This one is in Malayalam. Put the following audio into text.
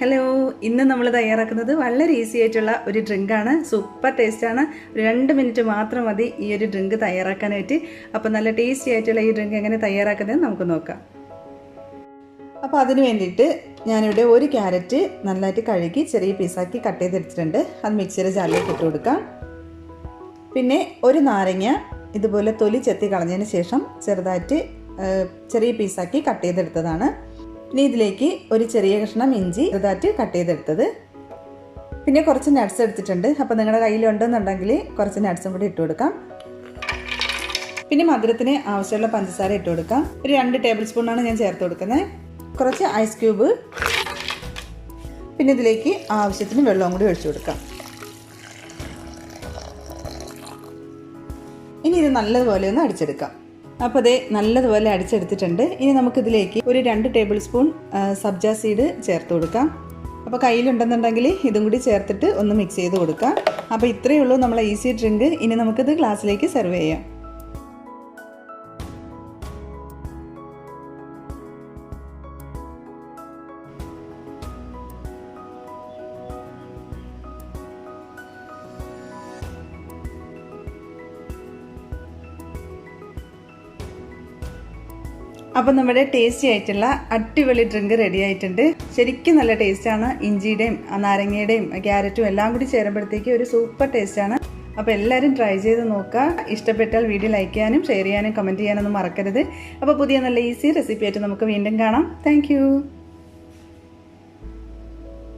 ഹലോ, ഇന്ന് നമ്മൾ തയ്യാറാക്കുന്നത് വളരെ ഈസി ആയിട്ടുള്ള ഒരു ഡ്രിങ്കാണ്. സൂപ്പർ ടേസ്റ്റാണ്. ഒരു 2 മിനിറ്റ് മാത്രം മതി ഈ ഒരു ഡ്രിങ്ക് തയ്യാറാക്കാനായിട്ട്. അപ്പോൾ നല്ല ടേസ്റ്റി ആയിട്ടുള്ള ഈ ഡ്രിങ്ക് എങ്ങനെ തയ്യാറാക്കുന്നത് നമുക്ക് നോക്കാം. അപ്പോൾ അതിന് വേണ്ടിയിട്ട് ഞാനിവിടെ ഒരു ക്യാരറ്റ് നല്ലതായിട്ട് കഴുകി ചെറിയ പീസാക്കി കട്ട് ചെയ്തെടുത്തിട്ടുണ്ട്. അത് മിക്സിയുടെ ജാറിലേക്ക് ഇട്ട് കൊടുക്കാം. പിന്നെ ഒരു നാരങ്ങ ഇതുപോലെ തൊലി ചെത്തി കളഞ്ഞതിന് ശേഷം ചെറുതായിട്ട് ചെറിയ പീസാക്കി കട്ട് ചെയ്തെടുത്തതാണ്. ഇനി ഇതിലേക്ക് ഒരു ചെറിയ കഷ്ണം ഇഞ്ചി ചെറുതായിട്ട് കട്ട് ചെയ്തെടുത്തത്, പിന്നെ കുറച്ച് നട്ട്സ് എടുത്തിട്ടുണ്ട്. അപ്പോൾ നിങ്ങളുടെ കയ്യിലുണ്ടെന്നുണ്ടെങ്കിൽ കുറച്ച് നട്ട്സും കൂടി ഇട്ട് കൊടുക്കാം. പിന്നെ മധുരത്തിന് ആവശ്യമുള്ള പഞ്ചസാര ഇട്ട് കൊടുക്കാം. ഒരു 2 ടേബിൾ സ്പൂണാണ് ഞാൻ ചേർത്ത് കൊടുക്കുന്നത്. കുറച്ച് ഐസ് ക്യൂബ്, പിന്നെ ഇതിലേക്ക് ആവശ്യത്തിന് വെള്ളവും കൂടി ഒഴിച്ചു കൊടുക്കാം. ഇനി ഇത് നല്ലതുപോലെ ഒന്ന് അടിച്ചെടുക്കാം. അപ്പോൾ അതേ നല്ലതുപോലെ അടിച്ചെടുത്തിട്ടുണ്ട്. ഇനി നമുക്കിതിലേക്ക് ഒരു 2 ടേബിൾ സ്പൂൺ സബ്ജ സീഡ് ചേർത്ത് കൊടുക്കാം. അപ്പോൾ കയ്യിലുണ്ടെന്നുണ്ടെങ്കിൽ ഇതും കൂടി ചേർത്തിട്ട് ഒന്ന് മിക്സ് ചെയ്ത് കൊടുക്കാം. അപ്പോൾ ഇത്രയേ ഉള്ളൂ നമ്മളെ ഈസി ഡ്രിങ്ക്. ഇനി നമുക്കിത് ഗ്ലാസ്സിലേക്ക് സെർവ് ചെയ്യാം. അപ്പോൾ നമ്മുടെ ടേസ്റ്റി ആയിട്ടുള്ള അടിപൊളി ഡ്രിങ്ക് റെഡി ആയിട്ടുണ്ട്. ശരിക്കും നല്ല ടേസ്റ്റാണ്. ഇഞ്ചിയുടെയും നാരങ്ങയുടെയും ക്യാരറ്റും എല്ലാം കൂടി ചേരുമ്പോഴത്തേക്ക് ഒരു സൂപ്പർ ടേസ്റ്റാണ്. അപ്പോൾ എല്ലാവരും ട്രൈ ചെയ്ത് നോക്കുക. ഇഷ്ടപ്പെട്ടാൽ വീഡിയോ ലൈക്ക് ചെയ്യാനും ഷെയർ ചെയ്യാനും കമൻറ്റ് ചെയ്യാനൊന്നും മറക്കരുത്. അപ്പോൾ പുതിയ നല്ല ഈസി റെസിപ്പി ആയിട്ട് നമുക്ക് വീണ്ടും കാണാം. താങ്ക്